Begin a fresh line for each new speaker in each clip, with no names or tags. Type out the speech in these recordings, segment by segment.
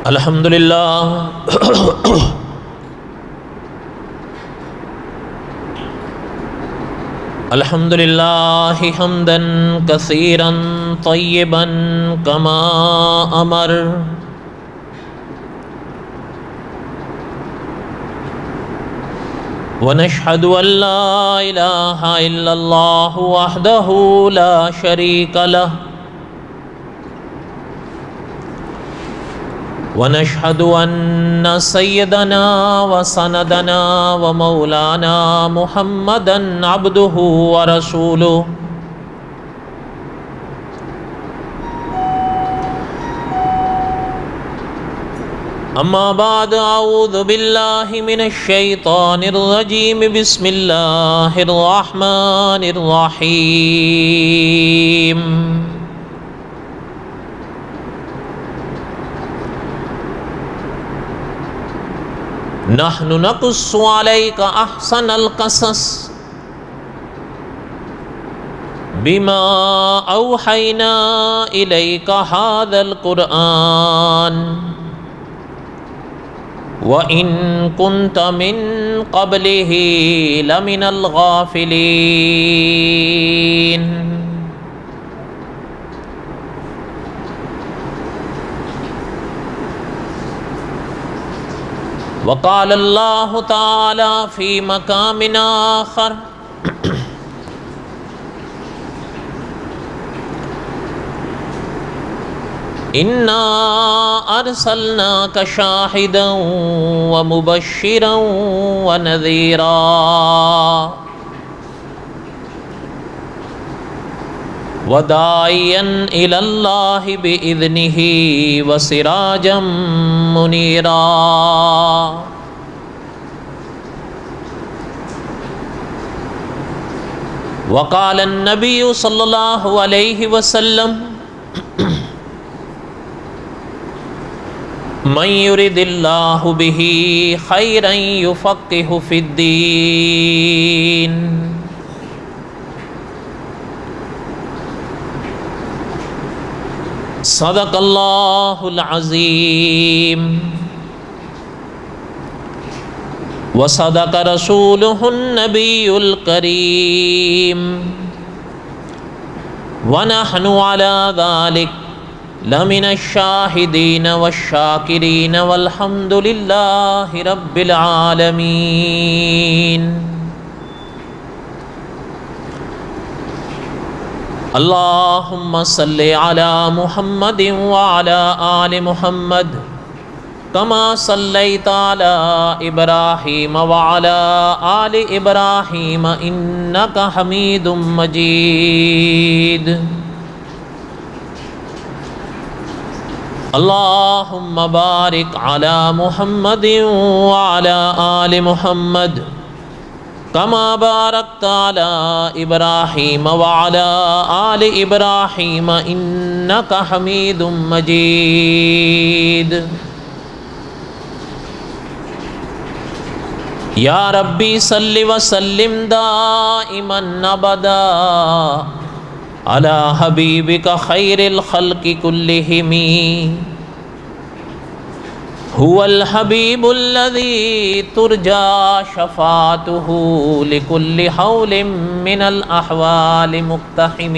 الحمدللہ الحمدللہ حمدا کثیرا طیبا کما امر ونشهد ان لا الہ الا اللہ وحدہ لا شریک لہ ونشهد ان سیدنا وسندنا ومولانا محمدا عبده ورسوله اما بعد اعوذ باللہ من الشیطان الرجیم بسم اللہ الرحمن الرحیم نحن نقص علیک احسن القصص بما اوحینا الیک ھذا القرآن وَإِن كُنْتَ مِن قَبْلِهِ لَمِنَ الْغَافِلِينَ وقال اللہ تعالی فی مقام آخر انا ارسلناک شاہدا ومبشرا ونذیرا وداعیا الی اللہ باذنہ وسراجا منیرا وقال النبی صلی اللہ علیہ وسلم من یرد اللہ بہ خیرا یفقہ فی الدین صدق اللہ العظیم وصدق رسولہ النبی الکریم ونحن علی ذلک لمن الشاہدین والشاکرین والحمد للہ رب العالمین اللہم صلی علی محمد وعلی آل محمد کما صلیت علی ابراہیم وعلی آل ابراہیم انک حمید مجید اللہم بارک علی محمد وعلی آل محمد کما بارکت علی ابراہیم وعلی آل ابراہیم انک حمید مجید یا ربی صلی وسلم دائما ابدا علی حبیبک خیر الخلق کلہم هو الحبیب الذی ترجا شفاعتہ لکل حول من الاحوال مقتحم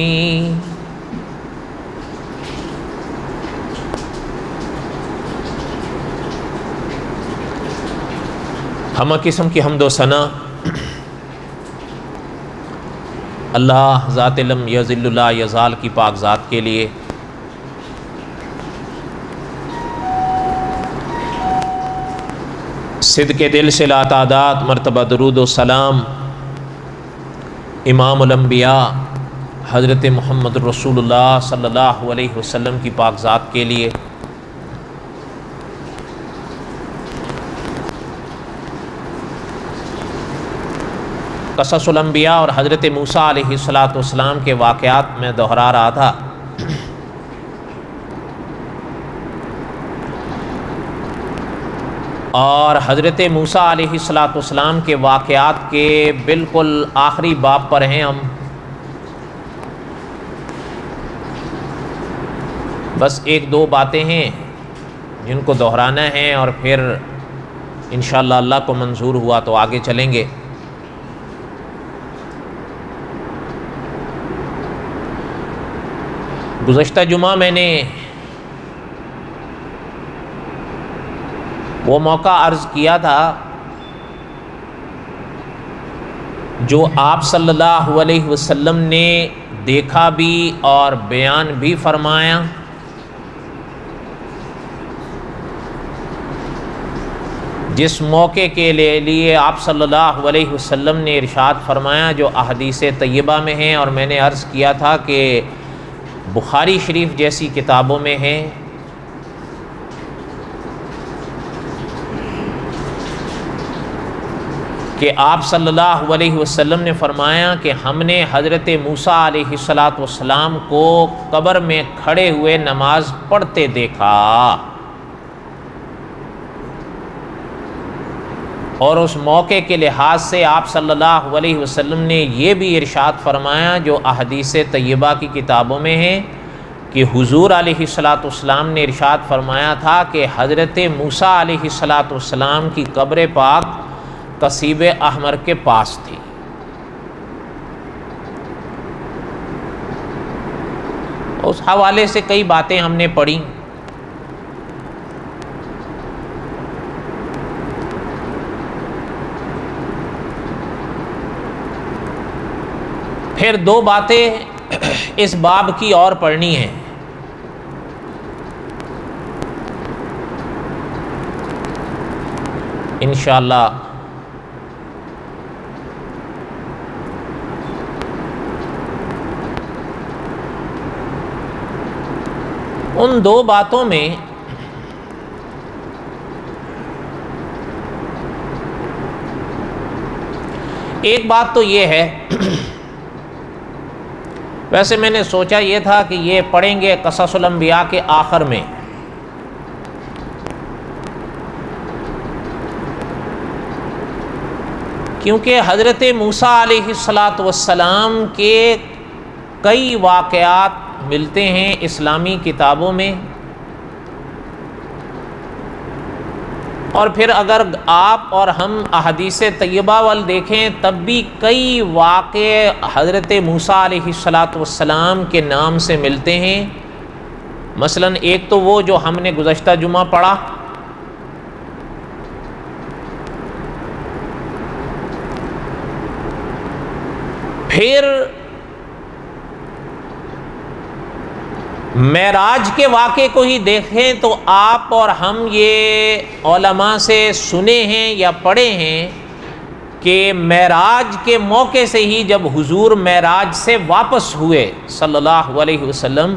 ہمہ قسم کی حمد و ثنا اللہ ذات لم یذل لا یزال کی پاک ذات کے لیے، صدق دل سے لاتعداد مرتبہ درود و سلام امام الانبیاء حضرت محمد رسول اللہ صلی اللہ علیہ وسلم کی پاک ذات کے لیے، قصص الانبیاء اور حضرت موسیٰ علیہ السلام کے واقعات میں دہرا رہا تھا۔ اور حضرت موسیٰ علیہ السلام کے واقعات کے بالکل آخری باب پر ہیں ہم۔ بس ایک دو باتیں ہیں جن کو دہرانا ہے، اور پھر انشاءاللہ اللہ کو منظور ہوا تو آگے چلیں گے۔ گزشتہ جمعہ میں نے وہ موقع عرض کیا تھا جو آپ صلی اللہ علیہ وسلم نے دیکھا بھی اور بیان بھی فرمایا، جس موقع کے لیے آپ صلی اللہ علیہ وسلم نے ارشاد فرمایا، جو احادیث طیبہ میں ہیں، اور میں نے عرض کیا تھا کہ بخاری شریف جیسی کتابوں میں ہے، کہ آپ صلی اللہ علیہ وسلم نے فرمایا کہ ہم نے حضرت موسیٰ علیہ السلام کو قبر میں کھڑے ہوئے نماز پڑھتے دیکھا، اور اس موقع کے لحاظ سے آپ صلی اللہ علیہ وسلم نے یہ بھی ارشاد فرمایا جو احادیث طیبہ کی کتابوں میں ہے، کہ حضور علیہ السلام نے ارشاد فرمایا تھا کہ حضرت موسیٰ علیہ السلام کی قبر پاک قصیب احمر کے پاس تھی۔ اس حوالے سے کئی باتیں ہم نے پڑھی۔ پھر دو باتیں اس باب کی اور پڑھنی ہیں۔ انشاءاللہ ان دو باتوں میں ایک بات تو یہ ہے، ویسے میں نے سوچا یہ تھا کہ یہ پڑھیں گے قصص الانبیاء کے آخر میں، کیونکہ حضرت موسیٰ علیہ السلام کے کئی واقعات ملتے ہیں اسلامی کتابوں میں، اور پھر اگر آپ اور ہم احادیث طیبہ وال دیکھیں تب بھی کئی واقعے حضرت موسیٰ علیہ السلام کے نام سے ملتے ہیں۔ مثلا ایک تو وہ جو ہم نے گزشتہ جمعہ پڑھا، پھر معراج کے واقعے کو ہی دیکھیں تو آپ اور ہم یہ علماء سے سنے ہیں یا پڑھے ہیں کہ معراج کے موقع سے ہی جب حضور معراج سے واپس ہوئے صلی اللہ علیہ وسلم،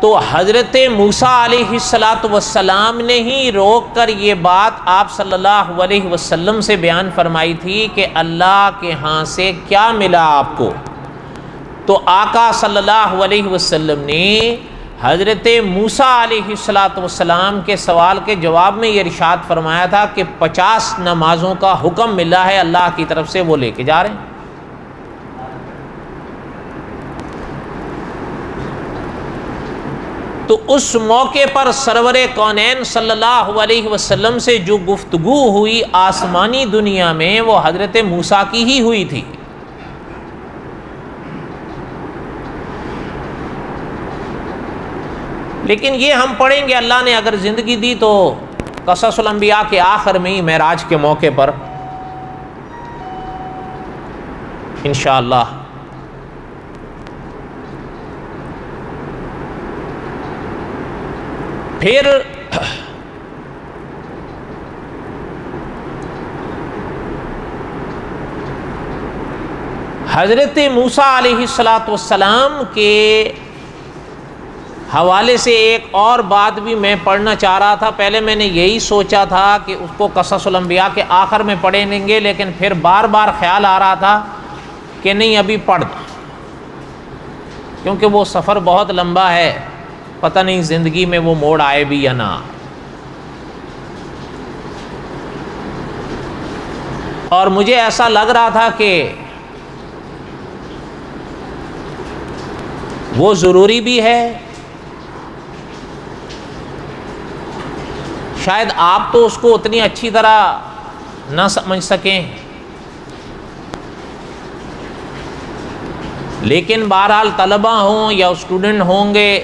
تو حضرت موسیٰ علیہ السلام نے ہی روک کر یہ بات آپ صلی اللہ علیہ وسلم سے بیان فرمائی تھی کہ اللہ کے ہاں سے کیا ملا آپ کو؟ تو آقا صلی اللہ علیہ وسلم نے حضرت موسیٰ علیہ السلام کے سوال کے جواب میں یہ ارشاد فرمایا تھا کہ 50 نمازوں کا حکم ملا ہے اللہ کی طرف سے، وہ لے کے جا رہے ہیں۔ تو اس موقع پر سرور کونین صلی اللہ علیہ وسلم سے جو گفتگو ہوئی آسمانی دنیا میں، وہ حضرت موسیٰ کی ہی ہوئی تھی۔ لیکن یہ ہم پڑھیں گے اللہ نے اگر زندگی دی تو قصص الانبیاء کے آخر میں ہی معراج کے موقع پر انشاءاللہ۔ پھر حضرت موسیٰ علیہ السلام کے حوالے سے ایک اور بات بھی میں پڑھنا چاہ رہا تھا۔ پہلے میں نے یہی سوچا تھا کہ اس کو قصص الانبیاء کے آخر میں پڑھیں گے، لیکن پھر بار بار خیال آ رہا تھا کہ نہیں ابھی پڑھ دیں، کیونکہ وہ سفر بہت لمبا ہے، پتہ نہیں زندگی میں وہ موڑ آئے بھی یا نہ۔ اور مجھے ایسا لگ رہا تھا کہ وہ ضروری بھی ہے شاید آپ تو اس کو اتنی اچھی طرح نہ سمجھ سکیں، لیکن بہرحال طلبہ ہوں یا اسٹوڈنٹ ہوں گے،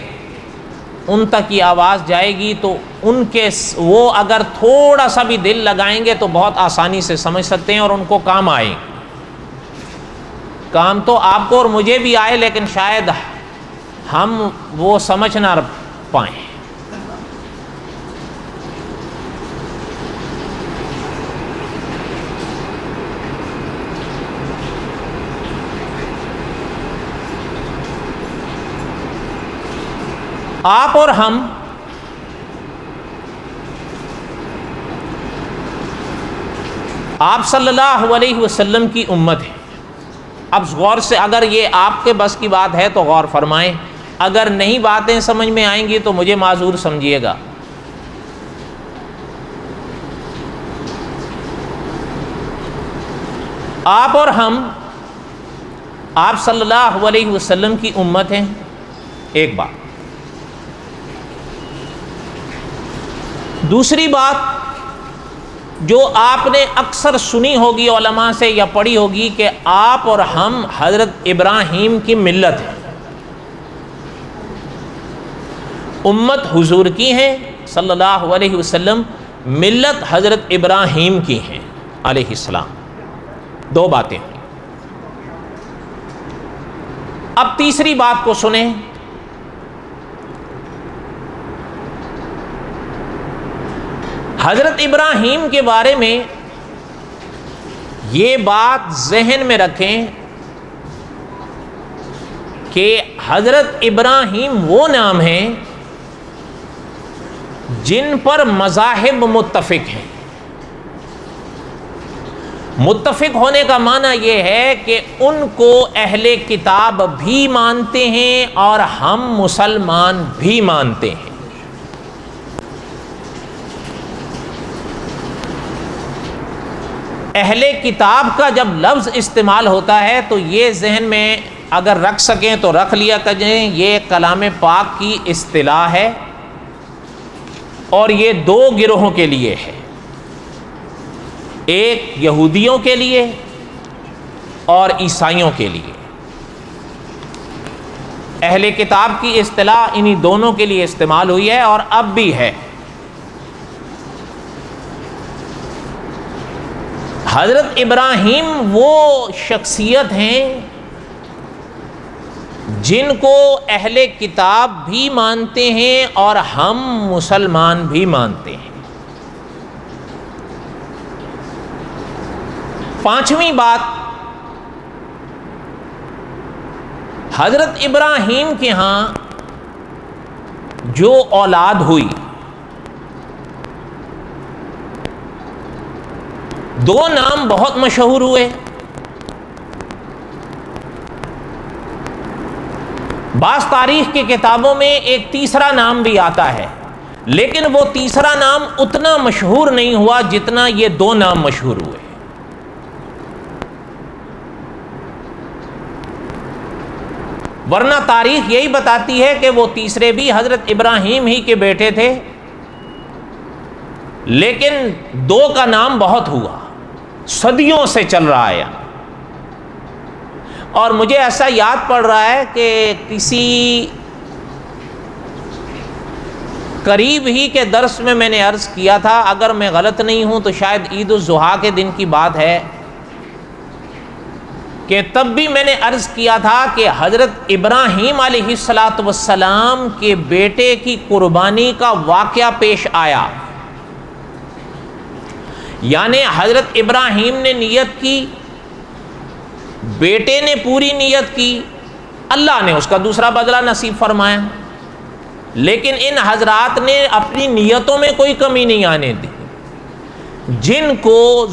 ان تک یہ آواز جائے گی تو ان کے وہ اگر تھوڑا سا بھی دل لگائیں گے تو بہت آسانی سے سمجھ سکتے ہیں اور ان کو کام آئے۔ کام تو آپ کو اور مجھے بھی آئے، لیکن شاید ہم وہ سمجھ نہ پائیں۔ آپ اور ہم آپ صلی اللہ علیہ وسلم کی امت ہے۔ اب غور سے، اگر یہ آپ کے بس کی بات ہے تو غور فرمائیں، اگر نہیں باتیں سمجھ میں آئیں گی تو مجھے معذور سمجھیے گا۔ آپ اور ہم آپ صلی اللہ علیہ وسلم کی امت ہیں، ایک بات۔ دوسری بات جو آپ نے اکثر سنی ہوگی علماء سے یا پڑھی ہوگی کہ آپ اور ہم حضرت ابراہیم کی ملت ہیں، امت حضور کی ہیں صلی اللہ علیہ وسلم، ملت حضرت ابراہیم کی ہیں علیہ السلام۔ دو باتیں ہیں۔ اب تیسری بات کو سنیں۔ حضرت ابراہیم کے بارے میں یہ بات ذہن میں رکھیں کہ حضرت ابراہیم وہ نام ہیں جن پر مذاہب متفق ہیں۔ متفق ہونے کا معنی یہ ہے کہ ان کو اہل کتاب بھی مانتے ہیں اور ہم مسلمان بھی مانتے ہیں۔ اہل کتاب کا جب لفظ استعمال ہوتا ہے تو یہ ذہن میں اگر رکھ سکیں تو رکھ لیا کریں، یہ کلام پاک کی اصطلاح ہے اور یہ دو گروہوں کے لیے ہے، ایک یہودیوں کے لیے اور عیسائیوں کے لیے۔ اہل کتاب کی اصطلاح انہی دونوں کے لیے استعمال ہوئی ہے اور اب بھی ہے۔ حضرت ابراہیم وہ شخصیت ہیں جن کو اہل کتاب بھی مانتے ہیں اور ہم مسلمان بھی مانتے ہیں۔ پانچویں بات، حضرت ابراہیم کے ہاں جو اولاد ہوئی، دو نام بہت مشہور ہوئے۔ بعض تاریخ کی کتابوں میں ایک تیسرا نام بھی آتا ہے، لیکن وہ تیسرا نام اتنا مشہور نہیں ہوا جتنا یہ دو نام مشہور ہوئے۔ ورنہ تاریخ یہی بتاتی ہے کہ وہ تیسرے بھی حضرت ابراہیم ہی کے بیٹے تھے، لیکن دو کا نام بہت ہوا، صدیوں سے چل رہا ہے۔ اور مجھے ایسا یاد پڑ رہا ہے کہ کسی قریب ہی کے درس میں نے عرض کیا تھا، اگر میں غلط نہیں ہوں تو شاید عید الضحیٰ کے دن کی بات ہے، کہ تب بھی میں نے عرض کیا تھا کہ حضرت ابراہیم علیہ السلام کے بیٹے کی قربانی کا واقعہ پیش آیا۔ یعنی حضرت ابراہیم نے نیت کی، بیٹے نے پوری نیت کی، اللہ نے اس کا دوسرا بدلہ نصیب فرمایا، لیکن ان حضرات نے اپنی نیتوں میں کوئی کمی نہیں آنے دی، جن کو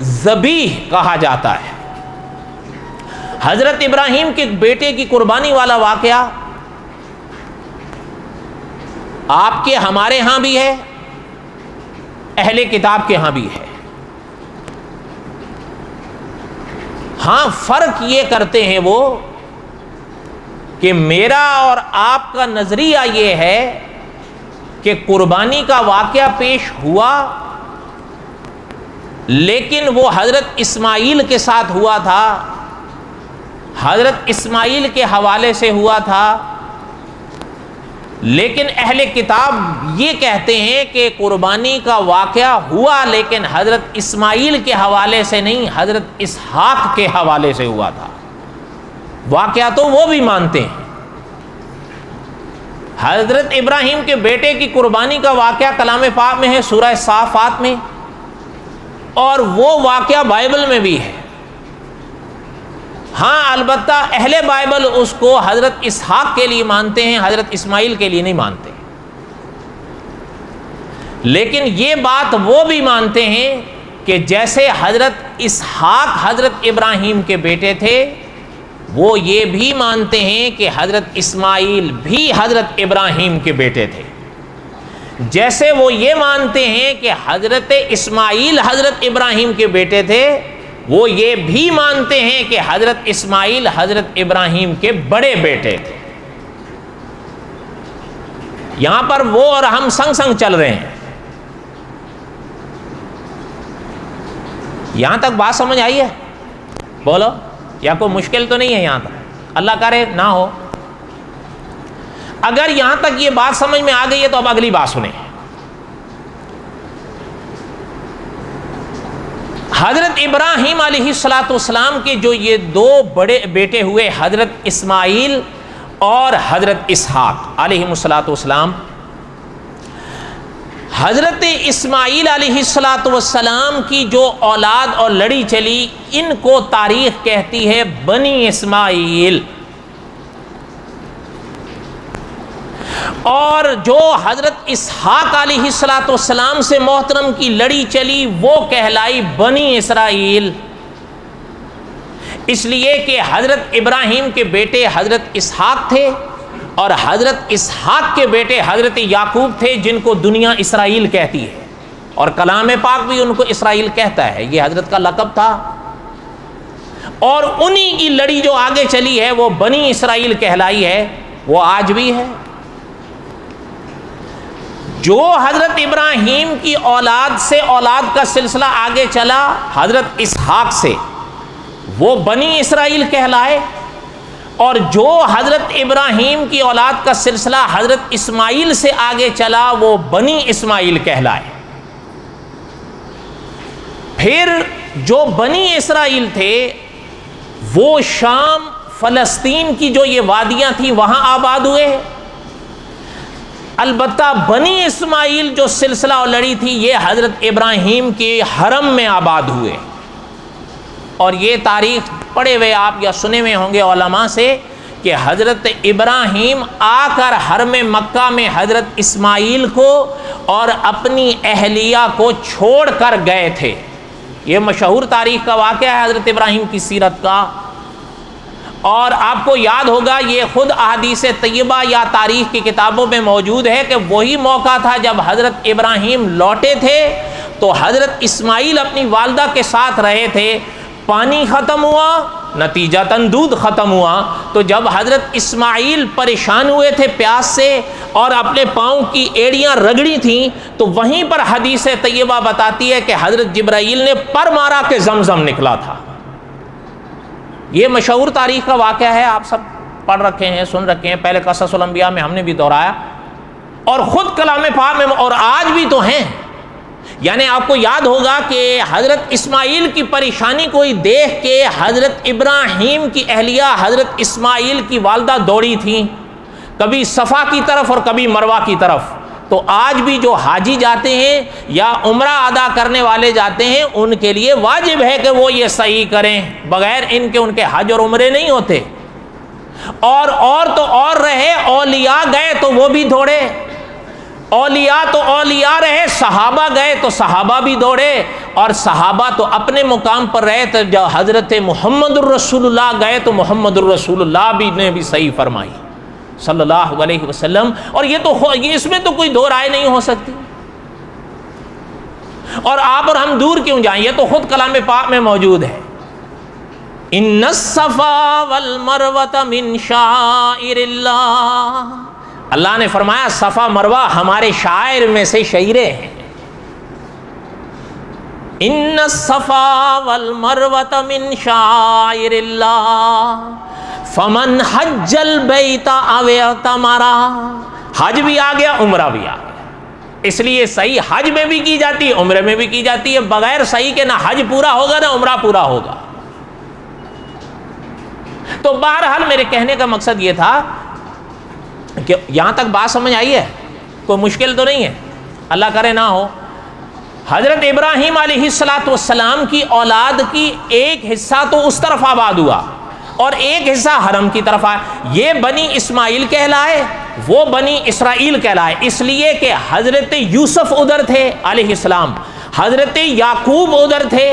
ذبیح کہا جاتا ہے۔ حضرت ابراہیم کے بیٹے کی قربانی والا واقعہ آپ کے ہمارے ہاں بھی ہے، اہل کتاب کے ہاں بھی ہے۔ ہاں فرق یہ کرتے ہیں وہ کہ میرا اور آپ کا نظریہ یہ ہے کہ قربانی کا واقعہ پیش ہوا، لیکن وہ حضرت اسماعیل کے ساتھ ہوا تھا، حضرت اسماعیل کے حوالے سے ہوا تھا، لیکن اہل کتاب یہ کہتے ہیں کہ قربانی کا واقعہ ہوا لیکن حضرت اسماعیل کے حوالے سے نہیں، حضرت اسحاق کے حوالے سے ہوا تھا۔ واقعہ تو وہ بھی مانتے ہیں، حضرت ابراہیم کے بیٹے کی قربانی کا واقعہ کلام پاک میں ہے، سورہ صافات میں، اور وہ واقعہ بائبل میں بھی ہے۔ ہاں البتہ اہل بائبل اس کو حضرت اسحاق کے لیے مانتے ہیں، حضرت اسماعیل کے لیے نہیں مانتے، لیکن یہ بات وہ بھی مانتے ہیں کہ جیسے حضرت اسحاق حضرت ابراہیم کے بیٹے تھے، وہ یہ بھی مانتے ہیں کہ حضرت اسماعیل بھی حضرت ابراہیم کے بیٹے تھے، جیسے وہ یہ مانتے ہیں کہ حضرت اسماعیل حضرت ابراہیم کے بیٹے تھے، وہ یہ بھی مانتے ہیں کہ حضرت اسماعیل حضرت ابراہیم کے بڑے بیٹے تھے۔ یہاں پر وہ اور ہم سنگ سنگ چل رہے ہیں۔ یہاں تک بات سمجھ آئی ہے؟ بولو، یا کوئی مشکل تو نہیں ہے یہاں تک؟ اللہ کرے نہ ہو۔ اگر یہاں تک یہ بات سمجھ میں آ گئی ہے تو اب اگلی بات سنیں۔ حضرت ابراہیم علیہ السلام کے جو یہ دو بڑے بیٹے ہوئے، حضرت اسماعیل اور حضرت اسحاق علیہ السلام، حضرت اسماعیل علیہ السلام کی جو اولاد اور لڑی چلی، ان کو تاریخ کہتی ہے بنی اسماعیل، اور جو حضرت اسحاق علیہ السلام سے محترم کی لڑی چلی وہ کہلائی بنی اسرائیل، اس لیے کہ حضرت ابراہیم کے بیٹے حضرت اسحاق تھے اور حضرت اسحاق کے بیٹے حضرت یعقوب تھے، جن کو دنیا اسرائیل کہتی ہے، اور کلام پاک بھی ان کو اسرائیل کہتا ہے، یہ حضرت کا لقب تھا، اور انہی کی لڑی جو آگے چلی ہے وہ بنی اسرائیل کہلائی ہے، وہ آج بھی ہے۔ جو حضرت ابراہیم کی اولاد سے اولاد کا سلسلہ آگے چلا حضرت اسحاق سے، وہ بنی اسرائیل کہلائے، اور جو حضرت ابراہیم کی اولاد کا سلسلہ حضرت اسماعیل سے آگے چلا وہ بنی اسماعیل کہلائے۔ پھر جو بنی اسرائیل تھے وہ شام، فلسطین کی جو یہ وادیاں تھیں وہاں آباد ہوئے، البتہ بنی اسماعیل جو سلسلہ اور لڑی تھی یہ حضرت ابراہیم کے حرم میں آباد ہوئے، اور یہ تاریخ پڑھے ہوئے آپ یا سنے ہوئے ہوں گے علماء سے کہ حضرت ابراہیم آ کر حرم مکہ میں حضرت اسماعیل کو اور اپنی اہلیہ کو چھوڑ کر گئے تھے۔ یہ مشہور تاریخ کا واقعہ ہے حضرت ابراہیم کی سیرت کا، اور آپ کو یاد ہوگا یہ خود احادیث طیبہ یا تاریخ کی کتابوں میں موجود ہے کہ وہی موقع تھا جب حضرت ابراہیم لوٹے تھے تو حضرت اسماعیل اپنی والدہ کے ساتھ رہے تھے، پانی ختم ہوا، نتیجتاً دودھ ختم ہوا، تو جب حضرت اسماعیل پریشان ہوئے تھے پیاس سے اور اپنے پاؤں کی ایڑیاں رگڑی تھیں، تو وہیں پر حدیث طیبہ بتاتی ہے کہ حضرت جبرائیل نے پر مارا کہ زمزم نکلا تھا۔ یہ مشہور تاریخ کا واقعہ ہے، آپ سب پڑھ رکھے ہیں، سن رکھے ہیں، پہلے قصص الانبیاء میں ہم نے بھی دہرایا، اور خود کلام پاک میں، اور آج بھی تو ہیں۔ یعنی آپ کو یاد ہوگا کہ حضرت اسماعیل کی پریشانی کو دیکھ کے حضرت ابراہیم کی اہلیہ حضرت اسماعیل کی والدہ دوڑی تھیں، کبھی صفا کی طرف اور کبھی مروہ کی طرف۔ تو آج بھی جو حاجی جاتے ہیں یا عمرہ ادا کرنے والے جاتے ہیں ان کے لیے واجب ہے کہ وہ یہ صحیح کریں، بغیر ان کے حج اور عمرے نہیں ہوتے۔ اور تو اور رہے، اولیاء گئے تو وہ بھی دوڑے، اولیاء تو اولیاء رہے، صحابہ گئے تو صحابہ بھی دوڑے، اور صحابہ تو اپنے مقام پر رہے، تو جب حضرت محمد الرسول اللہ گئے تو محمد الرسول اللہ بھی نے بھی صحیح فرمائی صلی اللہ علیہ وسلم، اور یہ اس میں تو کوئی دو رائے نہیں ہو سکتی۔ اور آپ اور ہم دور کیوں جائیں، یہ تو خود کلام پاک میں موجود ہے، ان الصفا والمروۃ من شعائر اللہ اللہ نے فرمایا صفا مروہ ہمارے شاعر میں سے شعیرے ہیں. ان الصفا والمروۃ من شعائر اللہ فمن حج البیت او اعتمر. حج بھی آ گیا، عمرہ بھی آ گیا. اس لیے صحیح حج میں بھی کی جاتی ہے، عمرے میں بھی کی جاتی ہے. بغیر صحیح کے نہ حج پورا ہوگا نہ عمرہ پورا ہوگا. تو بہرحال میرے کہنے کا مقصد یہ تھا کہ یہاں تک بات سمجھ آئی ہے، کوئی مشکل تو نہیں ہے، اللہ کرے نہ ہو. حضرت ابراہیم علیہ السلام کی اولاد کی ایک حصہ تو اس طرف آباد ہوا اور ایک حصہ حرم کی طرف آیا. یہ بنی اسماعیل کہلائے، وہ بنی اسرائیل کہلائے، اس لیے کہ حضرت یوسف ادھر تھے علیہ السلام، حضرت یعقوب ادھر تھے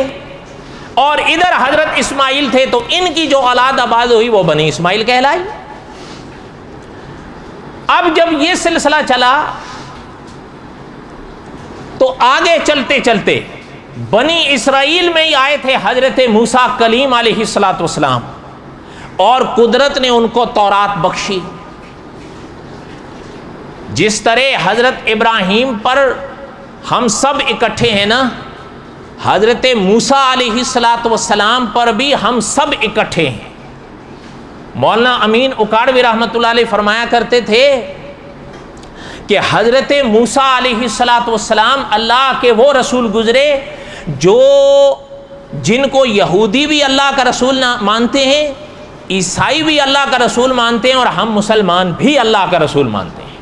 اور ادھر حضرت اسماعیل تھے. تو ان کی جو اولاد آباد ہوئی وہ بنی اسماعیل کہلائی. اب جب یہ سلسلہ چلا تو آگے چلتے چلتے بنی اسرائیل میں ہی آئے تھے حضرت موسیٰ کلیم علیہ السلام اور قدرت نے ان کو تورات بخشی. جس طرح حضرت ابراہیم پر ہم سب اکٹھے ہیں نا، حضرت موسیٰ علیہ السلام پر بھی ہم سب اکٹھے ہیں. مولانا امین اکاڑوی رحمۃ اللہ علیہ فرمایا کرتے تھے کہ حضرت موسیٰ علیہ السلام اللہ کے وہ رسول گزرے جو جن کو یہودی بھی اللہ کا رسول مانتے ہیں، عیسائی بھی اللہ کا رسول مانتے ہیں اور ہم مسلمان بھی اللہ کا رسول مانتے ہیں.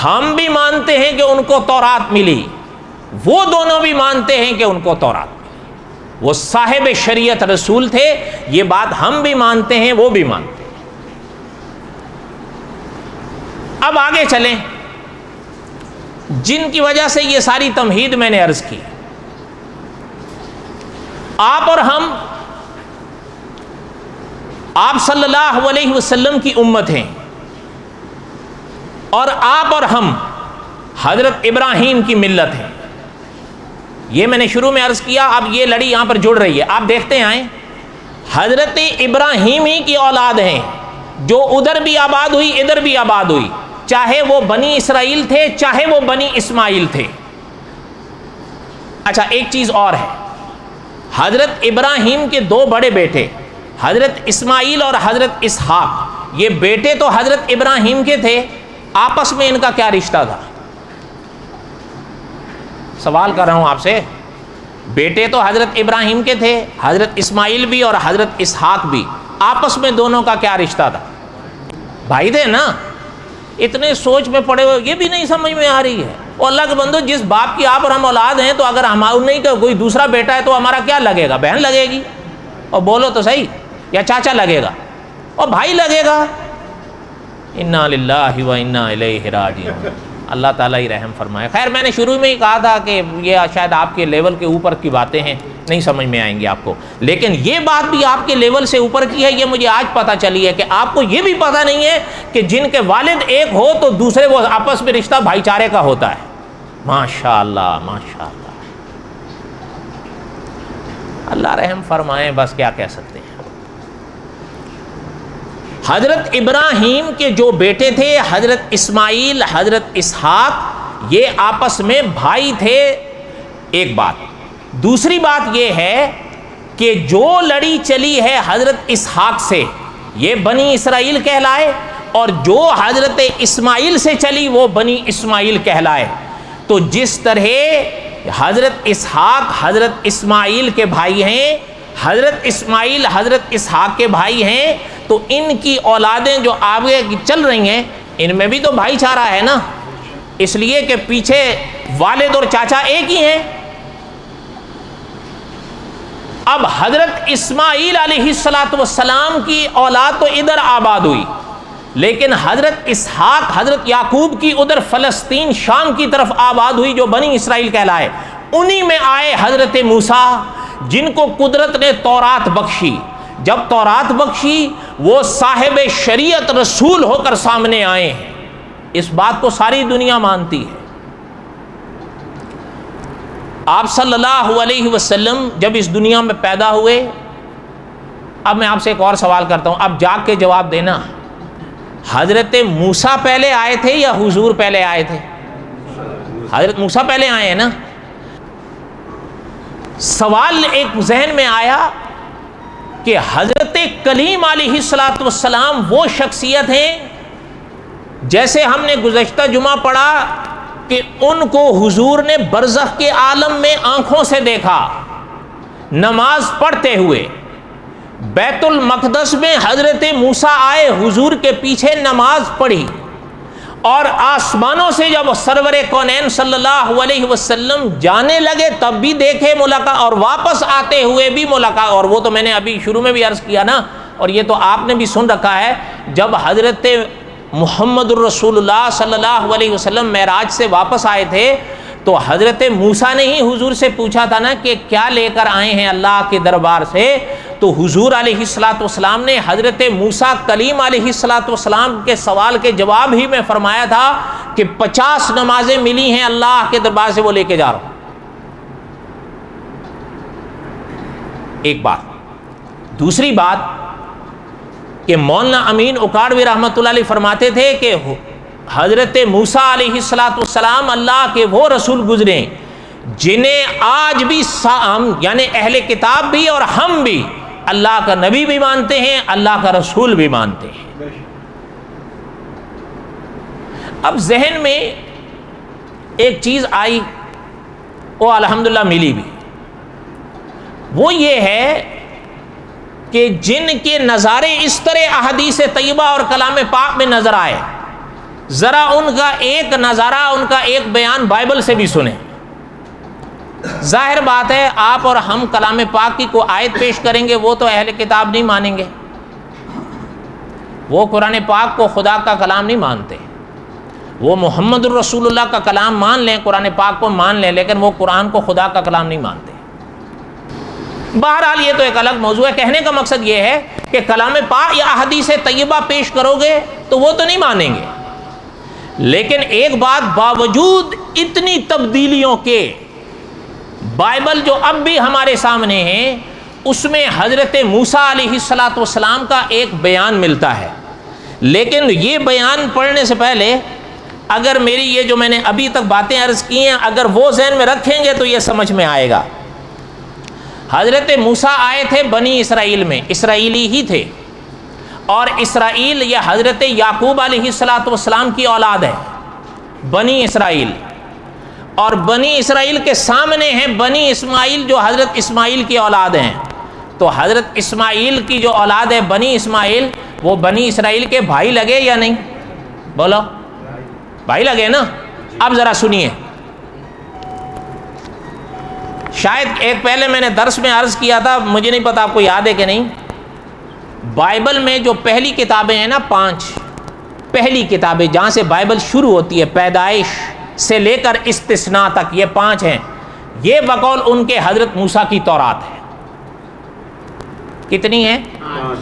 ہم بھی مانتے ہیں کہ ان کو تورات ملی، وہ دونوں بھی مانتے ہیں کہ ان کو تورات ملی. وہ صاحب شریعت رسول تھے، یہ بات ہم بھی مانتے ہیں، وہ بھی مانتے ہیں. اب آگے چلیں، جن کی وجہ سے یہ ساری تمہید میں نے عرض کی. آپ اور ہم آپ صلی اللہ علیہ وسلم کی امت ہیں اور آپ اور ہم حضرت ابراہیم کی ملت ہیں. یہ میں نے شروع میں عرض کیا، اب یہ لڑی یہاں پر جڑ رہی ہے. آپ دیکھتے آئیں حضرت ابراہیم ہی کی اولاد ہیں جو ادھر بھی آباد ہوئی ادھر بھی آباد ہوئی، چاہے وہ بنی اسرائیل تھے چاہے وہ بنی اسماعیل تھے. اچھا ایک چیز اور ہے، حضرت ابراہیم کے دو بڑے بیٹے حضرت اسماعیل اور حضرت اسحاق، یہ بیٹے تو حضرت ابراہیم کے تھے، آپس میں ان کا کیا رشتہ تھا؟ سوال کر رہا ہوں آپ سے. بیٹے تو حضرت ابراہیم کے تھے، حضرت اسماعیل بھی اور حضرت اسحاق بھی، آپس میں دونوں کا کیا رشتہ تھا؟ بھائی تھے نا. اتنے سوچ میں پڑے ہوئے یہ بھی نہیں سمجھ میں آ رہی ہے. وہ اللہ کے بندو، جس باپ کی آپ اور ہم اولاد ہیں تو اگر ہمارا نہیں کہ کوئی دوسرا بیٹا ہے تو ہمارا کیا لگے گا؟ بہن لگے گی، اور بولو تو صحیح، یا چاچا لگے گا اور بھائی لگے گا. انا للہ و انا الیہ راجعون. اللہ تعالیٰ ہی رحم فرمائے. خیر میں نے شروع میں ہی کہا تھا کہ یہ شاید آپ کے لیول کے اوپر کی باتیں ہیں، نہیں سمجھ میں آئیں گی آپ کو، لیکن یہ بات بھی آپ کے لیول سے اوپر کی ہے. یہ مجھے آج پتہ چلی ہے کہ آپ کو یہ بھی پتہ نہیں ہے کہ جن کے والد ایک ہو تو دوسرے وہ آپس میں رشتہ بھائی چارے کا ہوتا ہے. ماشاء اللہ ماشاء اللہ، اللہ رحم فرمائے. بس کیا کہہ سکتے ہیں. حضرت ابراہیم کے جو بیٹے تھے حضرت اسماعیل حضرت اسحاق، یہ آپس میں بھائی تھے. ایک بات. دوسری بات یہ ہے کہ جو لڑی چلی ہے حضرت اسحاق سے یہ بنی اسرائیل کہلائے اور جو حضرت اسماعیل سے چلی وہ بنی اسماعیل کہلائے. تو جس طرح حضرت اسحاق حضرت اسماعیل کے بھائی ہیں، حضرت اسماعیل حضرت اسحاق کے بھائی ہیں، تو ان کی اولادیں جو آگے چل رہی ہیں ان میں بھی تو بھائی چارہ ہے نا، اس لیے کہ پیچھے والد اور چاچا ایک ہی ہیں. اب حضرت اسماعیل علیہ السلام کی اولاد تو ادھر آباد ہوئی، لیکن حضرت اسحاق حضرت یعقوب کی ادھر فلسطین شام کی طرف آباد ہوئی جو بنی اسرائیل کہلائے. انہی میں آئے حضرت موسیٰ جن کو قدرت نے تورات بخشی. جب تورات بخشی وہ صاحب شریعت رسول ہو کر سامنے آئے ہیں. اس بات کو ساری دنیا مانتی ہے. آپ صلی اللہ علیہ وسلم جب اس دنیا میں پیدا ہوئے، اب میں آپ سے ایک اور سوال کرتا ہوں، اب جاگ کے جواب دینا. حضرت موسیٰ پہلے آئے تھے یا حضور پہلے آئے تھے؟ حضرت موسیٰ پہلے آئے ہیں نا۔ سوال ایک ذہن میں آیا کہ حضرت کلیم علیہ السلام وہ شخصیت ہیں جیسے ہم نے گزشتہ جمعہ پڑھا کہ ان کو حضور نے برزخ کے عالم میں آنکھوں سے دیکھا، نماز پڑھتے ہوئے۔ بیت المقدس میں حضرت موسیٰ آئے، حضور کے پیچھے نماز پڑھی، اور آسمانوں سے جب سرور کونین صلی اللہ علیہ وسلم جانے لگے تب بھی دیکھے ملاقات، اور واپس آتے ہوئے بھی ملاقات۔ اور وہ تو میں نے ابھی شروع میں بھی عرض کیا نا، اور یہ تو آپ نے بھی سن رکھا ہے، جب حضرت محمد الرسول اللہ صلی اللہ علیہ وسلم معراج سے واپس آئے تھے تو حضرت موسیٰ نے ہی حضور سے پوچھا تھا نا کہ کیا لے کر آئے ہیں اللہ کے دربار سے، تو حضور علیہ السلام نے حضرت موسیٰ کلیم علیہ السلام کے سوال کے جواب ہی میں فرمایا تھا کہ 50 نمازیں ملی ہیں اللہ کے دربار سے، وہ لے کے جا رہا ہوں۔ ایک بات۔ دوسری بات کہ مولانا امین اکاڑوی رحمۃ اللہ علیہ فرماتے تھے کہ حضرت موسیٰ علیہ السلام اللہ کے وہ رسول گزرے جنہیں آج بھی یعنی اہل کتاب بھی اور ہم بھی اللہ کا نبی بھی مانتے ہیں، اللہ کا رسول بھی مانتے ہیں۔ اب ذہن میں ایک چیز آئی، وہ الحمدللہ ملی بھی، وہ یہ ہے کہ جن کے نظارے اس طرح احادیث طیبہ اور کلام پاک میں نظر آئے، ذرا ان کا ایک نظارہ، ان کا ایک بیان بائبل سے بھی سنیں۔ ظاہر بات ہے آپ اور ہم کلام پاک کی کوئی آیت پیش کریں گے، وہ تو اہل کتاب نہیں مانیں گے، وہ قرآن پاک کو خدا کا کلام نہیں مانتے، وہ محمد الرسول اللہ کا کلام مان لیں، قرآن پاک کو مان لیں، لیکن وہ قرآن کو خدا کا کلام نہیں مانتے۔ بہرحال یہ تو ایک الگ موضوع ہے، کہنے کا مقصد یہ ہے کہ کلام پاک یا احادیث طیبہ پیش کرو گے تو وہ تو نہیں مانیں گے، لیکن ایک بات، باوجود اتنی تبدیلیوں کے بائبل جو اب بھی ہمارے سامنے ہیں، اس میں حضرت موسیٰ علیہ السلام کا ایک بیان ملتا ہے۔ لیکن یہ بیان پڑھنے سے پہلے اگر میری یہ جو میں نے ابھی تک باتیں عرض کی ہیں اگر وہ ذہن میں رکھیں گے تو یہ سمجھ میں آئے گا۔ حضرت موسیٰ آئے تھے بنی اسرائیل میں، اسرائیلی ہی تھے، اور اسرائیل یہ حضرت یعقوب علیہ السلام کی اولاد ہے، بنی اسرائیل، اور بنی اسرائیل کے سامنے ہیں بنی اسماعیل جو حضرت اسماعیل کی اولاد ہیں۔ تو حضرت اسماعیل کی جو اولاد ہے بنی اسماعیل، وہ بنی اسرائیل کے بھائی لگے یا نہیں؟ بولو، بھائی لگے نا؟ اب ذرا سنیے، شاید ایک پہلے میں نے درس میں عرض کیا تھا، مجھے نہیں پتا آپ کو یاد ہے کہ نہیں، بائبل میں جو پہلی کتابیں ہیں نا، 5 پہلی کتابیں جہاں سے بائبل شروع ہوتی ہے، پیدائش سے لے کر استثناء تک، یہ 5 ہیں، یہ بقول ان کے حضرت موسیٰ کی تورات ہے۔ کتنی ہیں؟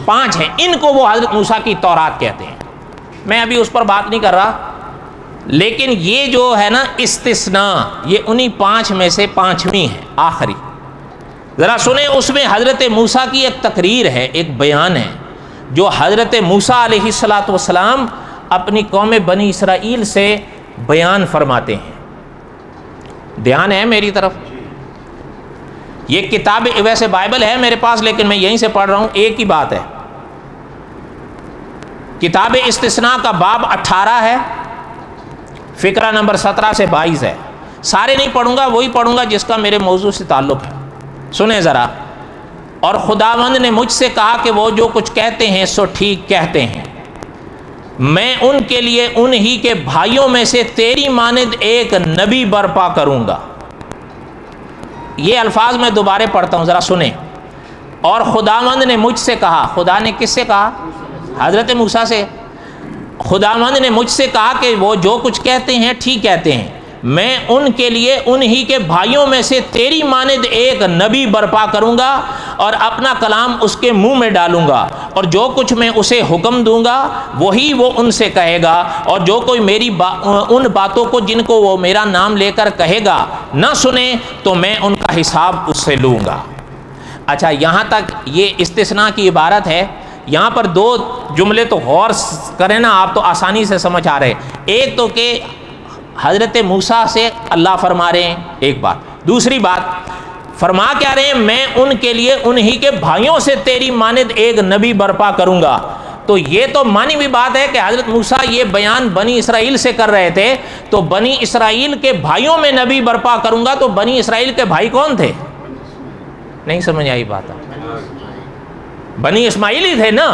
5 ہیں، ان کو وہ حضرت موسیٰ کی تورات کہتے ہیں۔ میں ابھی اس پر بات نہیں کر رہا، لیکن یہ جو ہے نا استثناء، یہ انہی 5 میں سے 5ویں ہے، آخری۔ ذرا سنیں، اس میں حضرت موسیٰ کی ایک تقریر ہے، ایک بیان ہے جو حضرت موسیٰ علیہ السلام اپنی قوم بنی اسرائیل سے بیان فرماتے ہیں۔ دھیان ہے میری طرف؟ یہ کتاب ویسے بائبل ہے میرے پاس، لیکن میں یہیں سے پڑھ رہا ہوں، ایک ہی بات ہے۔ کتاب استثناء کا باب 18 ہے، فقرہ نمبر 17 سے 22 ہے۔ سارے نہیں پڑھوں گا، وہی پڑھوں گا جس کا میرے موضوع سے تعلق ہے۔ سنیں ذرا۔ اور خداوند نے مجھ سے کہا کہ وہ جو کچھ کہتے ہیں سو ٹھیک کہتے ہیں، میں ان کے لیے انہی کے بھائیوں میں سے تیری مانند ایک نبی برپا کروں گا۔ یہ الفاظ میں دوبارہ پڑھتا ہوں، ذرا سنیں۔ اور خداوند نے مجھ سے کہا، خدا نے کس سے کہا؟ حضرت موسیٰ سے۔ خداوند نے مجھ سے کہا کہ وہ جو کچھ کہتے ہیں ٹھیک کہتے ہیں، میں ان کے لیے انہی کے بھائیوں میں سے تیری مانند ایک نبی برپا کروں گا، اور اپنا کلام اس کے منہ میں ڈالوں گا، اور جو کچھ میں اسے حکم دوں گا وہی وہ ان سے کہے گا، اور جو کوئی میری ان باتوں کو جن کو وہ میرا نام لے کر کہے گا نہ سنے تو میں ان کا حساب اس سے لوں گا۔ اچھا، یہاں تک یہ استثناء کی عبارت ہے۔ یہاں پر 2 جملے تو غور کریں نا آپ تو آسانی سے سمجھ آ رہے. ایک تو کہ حضرت موسیٰ سے اللہ فرما رہے ہیں، ایک بات. دوسری بات فرما کیا رہے ہیں، میں ان کے لیے انہی کے بھائیوں سے تیری مانند ایک نبی برپا کروں گا. تو یہ تو مانی بھی بات ہے کہ حضرت موسیٰ یہ بیان بنی اسرائیل سے کر رہے تھے، تو بنی اسرائیل کے بھائیوں میں نبی برپا کروں گا. تو بنی اسرائیل کے بھائی کون تھے؟ نہیں سمجھ آئی بات؟ بنی اسماعیل ہی تھے نا.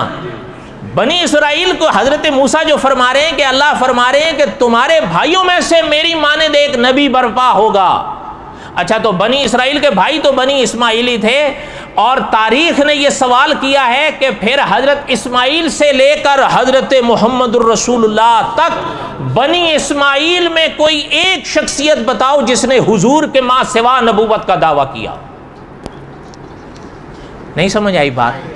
بنی اسرائیل کو حضرت موسیٰ جو فرما رہے ہیں کہ اللہ فرما رہے ہیں کہ تمہارے بھائیوں میں سے میری مانند ایک نبی برپا ہوگا. اچھا تو بنی اسرائیل کے بھائی تو بنی اسماعیلی تھے، اور تاریخ نے یہ سوال کیا ہے کہ پھر حضرت اسماعیل سے لے کر حضرت محمد الرسول اللہ تک بنی اسماعیل میں کوئی ایک شخصیت بتاؤ جس نے حضور کے ماں سوا نبوت کا دعویٰ کیا. نہیں سمجھ آئی بات؟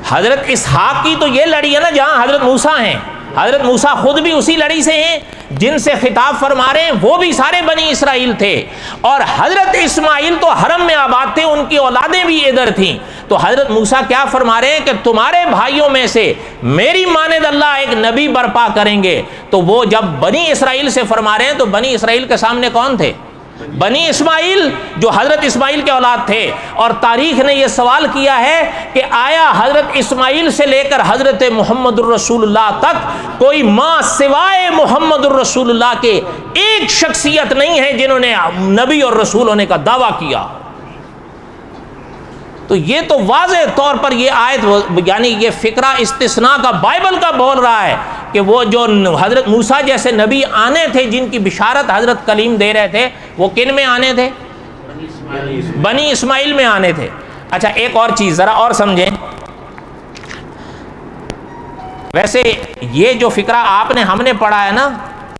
حضرت اسحاق کی تو یہ لڑی ہے نا جہاں حضرت موسیٰ ہیں. حضرت موسیٰ خود بھی اسی لڑی سے ہیں جن سے خطاب فرما رہے ہیں، وہ بھی سارے بنی اسرائیل تھے. اور حضرت اسماعیل تو حرم میں آباد تھے، ان کی اولادیں بھی ادھر تھیں. تو حضرت موسیٰ کیا فرما رہے ہیں کہ تمہارے بھائیوں میں سے میری مانند اللہ ایک نبی برپا کریں گے. تو وہ جب بنی اسرائیل سے فرما رہے ہیں تو بنی اسرائیل کے سامنے کون تھے؟ بنی اسماعیل، جو حضرت اسماعیل کے اولاد تھے. اور تاریخ نے یہ سوال کیا ہے کہ آیا حضرت اسماعیل سے لے کر حضرت محمد الرسول اللہ تک کوئی ماں سوائے محمد الرسول اللہ کے ایک شخصیت نہیں ہے جنہوں نے نبی اور رسول ہونے کا دعویٰ کیا؟ تو یہ تو واضح طور پر یہ آیت یعنی یہ فقرہ استثناء کا بائبل کا بول رہا ہے کہ وہ جو حضرت موسیٰ جیسے نبی آنے تھے جن کی بشارت حضرت کلیم دے رہے تھے، وہ کن میں آنے تھے؟ بنی اسماعیل میں آنے تھے. اچھا ایک اور چیز ذرا اور سمجھیں. ویسے یہ جو فقرہ آپ نے ہم نے پڑھا ہے نا،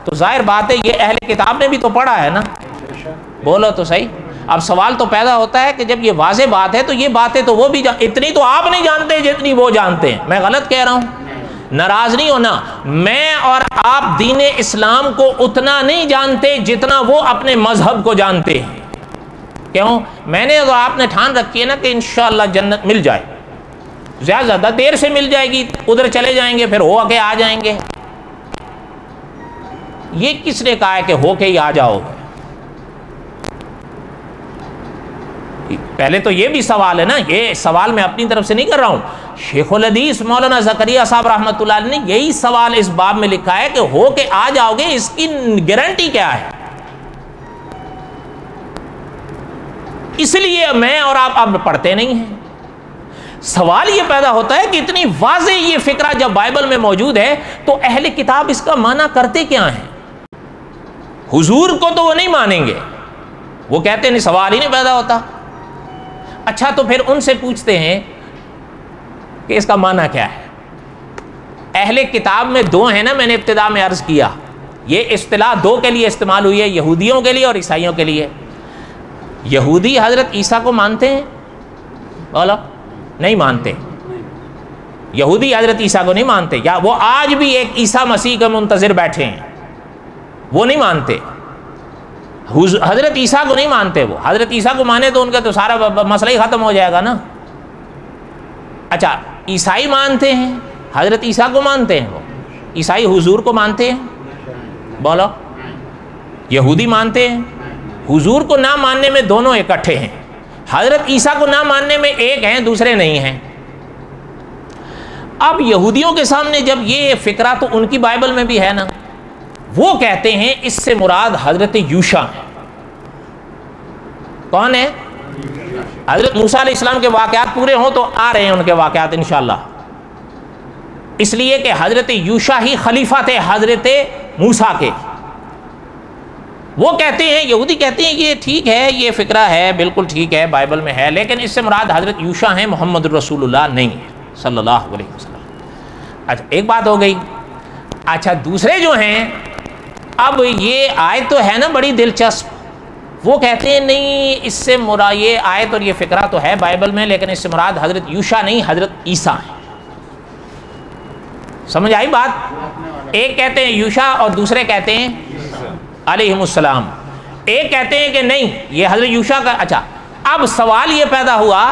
تو ظاہر بات ہے یہ اہل کتاب نے بھی تو پڑھا ہے نا. بولو تو صحیح. اب سوال تو پیدا ہوتا ہے کہ جب یہ واضح بات ہے تو یہ باتیں تو وہ بھی اتنی تو آپ نہیں جانتے جتنی وہ جانتے ہیں. میں غلط کہہ رہا ہوں؟ ناراض نہیں ہونا. میں اور آپ دین اسلام کو اتنا نہیں جانتے جتنا وہ اپنے مذہب کو جانتے ہیں. کیوں؟ میں نے تو آپ نے ٹھان رکھی ہے نا کہ انشاءاللہ جنت مل جائے، زیادہ دیر سے مل جائے گی، ادھر چلے جائیں گے پھر ہو کے آ جائیں گے. یہ کس نے کہا ہے کہ ہو کے ہی آ جاؤ گے؟ پہلے تو یہ بھی سوال ہے نا، یہ سوال میں اپنی طرف سے نہیں کر رہا ہوں. شیخ الحدیث مولانا زکریا صاحب رحمۃ اللہ علیہ نے یہی سوال اس باب میں لکھا ہے کہ ہو کے آ جاؤ گے، اس کی گارنٹی کیا ہے؟ اس لیے میں اور آپ اب پڑھتے نہیں ہیں. سوال یہ پیدا ہوتا ہے کہ اتنی واضح یہ فقرہ جب بائبل میں موجود ہے تو اہل کتاب اس کا معنی کرتے کیا ہیں؟ حضور کو تو وہ نہیں مانیں گے، وہ کہتے نہیں، سوال ہی نہیں پیدا ہوتا. اچھا تو پھر ان سے پوچھتے ہیں کہ اس کا معنی کیا ہے. اہل کتاب میں دو ہیں نا، میں نے ابتدا میں عرض کیا، یہ اصطلاح دو کے لیے استعمال ہوئی ہے، یہودیوں کے لیے اور عیسائیوں کے لیے. یہودی حضرت عیسیٰ کو مانتے ہیں؟ بولو نہیں مانتے. یہودی حضرت عیسیٰ کو نہیں مانتے، یا وہ آج بھی ایک عیسیٰ مسیح کا منتظر بیٹھے ہیں، وہ نہیں مانتے. حضرت عیسیٰ کو نہیں مانتے. وہ حضرت عیسیٰ کو مانے تو ان کا تو سارا مسئلہ ہی ختم ہو جائے گا نا. اچھا عیسائی مانتے ہیں، حضرت عیسیٰ کو مانتے ہیں. وہ عیسائی حضور کو مانتے ہیں؟ بولو. یہودی مانتے ہیں. حضور کو نہ ماننے میں دونوں اکٹھے ہیں، حضرت عیسیٰ کو نہ ماننے میں ایک ہیں دوسرے نہیں ہیں. اب یہودیوں کے سامنے جب یہ فقرہ تو ان کی بائبل میں بھی ہے نا، وہ کہتے ہیں اس سے مراد حضرت یوشع ہے. کون ہے؟ حضرت موسیٰ علیہ السلام کے واقعات پورے ہوں تو آ رہے ہیں ان کے واقعات انشاءاللہ، اس لیے کہ حضرت یوشع ہی خلیفہ تھے حضرت موسیٰ کے. وہ کہتے ہیں، یہودی کہتے ہیں یہ ٹھیک ہے، یہ فقرہ ہے بالکل ٹھیک ہے، بائبل میں ہے، لیکن اس سے مراد حضرت یوشع ہیں، محمد الرسول اللہ نہیں ہے صلی اللہ علیہ وسلم. اچھا ایک بات ہو گئی. اچھا دوسرے جو ہیں، اب یہ آیت تو ہے نا بڑی دلچسپ، وہ کہتے ہیں نہیں اس سے مراد یہ آیت اور یہ فقرہ تو ہے بائبل میں، لیکن اس سے مراد حضرت یوشع نہیں حضرت عیسیٰ ہیں. سمجھ آئی بات؟ ایک کہتے ہیں یوشع اور دوسرے کہتے ہیں علیہم السلام. ایک کہتے ہیں کہ نہیں یہ حضرت یوشع کا. اچھا اب سوال یہ پیدا ہوا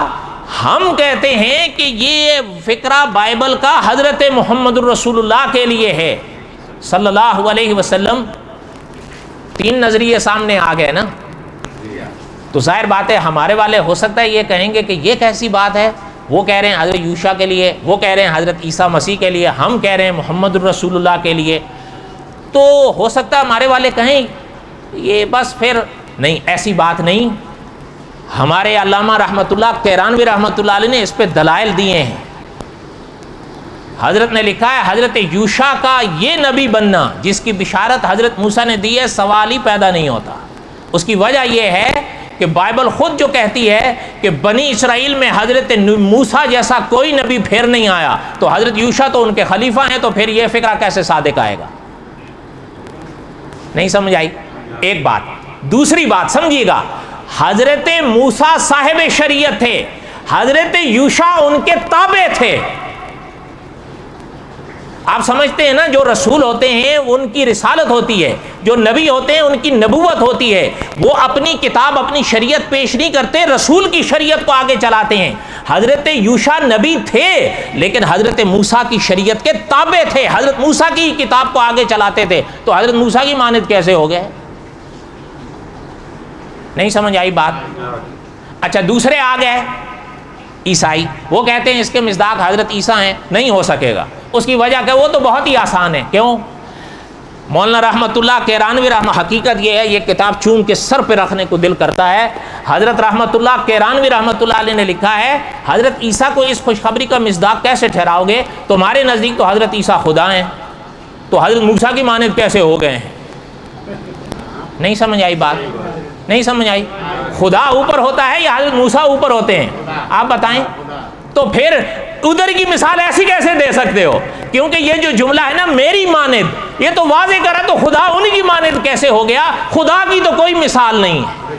ہم کہتے ہیں کہ یہ فقرہ بائبل کا حضرت محمد الرسول اللہ کے لیے ہے صلی اللہ علیہ وسلم. تین نظریے سامنے آ گئے نا. تو ظاہر بات ہے ہمارے والے ہو سکتا ہے یہ کہیں گے کہ یہ کیسی بات ہے, وہ کہہ رہے ہیں حضرت یوشع کے لیے, وہ کہہ رہے ہیں حضرت عیسیٰ مسیح کے لیے, ہم کہہ رہے ہیں محمد الرسول اللہ کے لیے. تو ہو سکتا ہے ہمارے والے کہیں یہ بس پھر نہیں, ایسی بات نہیں. ہمارے علامہ رحمۃ اللہ کیرانوی رحمۃ اللہ علیہ نے اس پہ دلائل دیے ہیں. حضرت نے لکھا ہے حضرت یوشع کا یہ نبی بننا جس کی بشارت حضرت موسیٰ نے دی ہے سوال ہی پیدا نہیں ہوتا. اس کی وجہ یہ ہے کہ بائبل خود جو کہتی ہے کہ بنی اسرائیل میں حضرت موسیٰ جیسا کوئی نبی پھر نہیں آیا, تو حضرت یوشع تو ان کے خلیفہ ہیں, تو پھر یہ فقرہ کیسے صادق آئے گا؟ نہیں سمجھ آئی ایک بات. دوسری بات سمجھیے گا, حضرت موسیٰ صاحب شریعت تھے, حضرت یوشع ان کے تابع تھے. آپ سمجھتے ہیں نا جو رسول ہوتے ہیں ان کی رسالت ہوتی ہے, جو نبی ہوتے ہیں ان کی نبوت ہوتی ہے. وہ اپنی کتاب اپنی شریعت پیش نہیں کرتے, رسول کی شریعت کو آگے چلاتے ہیں. حضرت یوشع نبی تھے لیکن حضرت موسیٰ کی شریعت کے تابع تھے, حضرت موسیٰ کی کتاب کو آگے چلاتے تھے. تو حضرت موسیٰ کی مانند کیسے ہو گئے؟ نہیں سمجھ آئی بات. اچھا دوسرے آ گئے عیسائی, وہ کہتے ہیں اس کے مصداق حضرت عیسیٰ ہیں. نہیں ہو سکے گا. اس کی وجہ کہ وہ تو بہت ہی آسان ہے. کیوں؟ مولانا رحمۃ اللہ کیرانوی حقیقت یہ ہے, یہ کتاب چوم کے سر پہ رکھنے کو دل کرتا ہے. حضرت رحمۃ اللہ کیرانوی رحمۃ اللہ علیہ نے لکھا ہے حضرت عیسیٰ کو اس خوشخبری کا مصداق کیسے ٹھہراؤ گے؟ تمہارے نزدیک تو حضرت عیسیٰ خدا ہیں, تو حضرت موسیٰ کی مانند کیسے ہو گئے ہیں؟ نہیں سمجھ آئی بات. نہیں سمجھ آئی. خدا اوپر ہوتا ہے یا حضرت موسیٰ اوپر ہوتے ہیں؟ آپ بتائیں. تو پھر ادھر کی مثال ایسی کیسے دے سکتے ہو؟ کیونکہ یہ جو جملہ ہے نا میری مانند, یہ تو واضح کرا تو خدا ان کی مانند کیسے ہو گیا؟ خدا کی تو کوئی مثال نہیں ہے.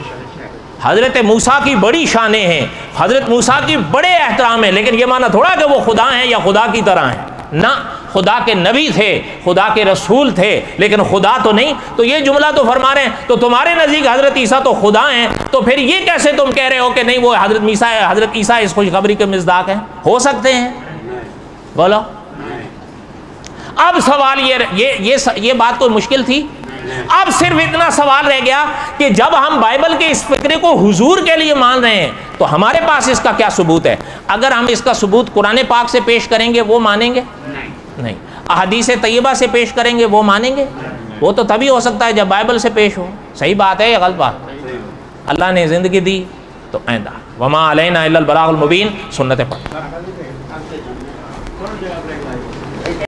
حضرت موسیٰ کی بڑی شانیں ہیں, حضرت موسیٰ کی بڑے احترام ہیں, لیکن یہ معنی تھوڑا کہ وہ خدا ہیں یا خدا کی طرح ہیں. نہ, خدا کے نبی تھے, خدا کے رسول تھے, لیکن خدا تو نہیں. تو یہ جملہ تو فرما رہے ہیں تو تمہارے نزدیک حضرت عیسیٰ تو خدا ہیں, تو پھر یہ کیسے تم کہہ رہے ہو کہ نہیں وہ حضرت عیسیٰ اس خوشخبری کے مصداق ہیں؟ ہو سکتے ہیں؟ بولو. اب سوال یہ بات کوئی مشکل تھی؟ اب صرف اتنا سوال رہ گیا کہ جب ہم بائبل کے اس فقرے کو حضور کے لیے مان رہے ہیں تو ہمارے پاس اس کا کیا ثبوت ہے؟ اگر ہم اس کا ثبوت قرآن پاک سے پیش کریں گے وہ مانیں گے؟ نہیں. احادیث طیبہ سے پیش کریں گے وہ مانیں گے؟ وہ تو تبھی ہو سکتا ہے جب بائبل سے پیش ہو. صحیح بات ہے یا غلط بات؟ اللہ نے زندگی دی تو آئندہ وما علینا الا البلاغ المبین سنت پڑھ.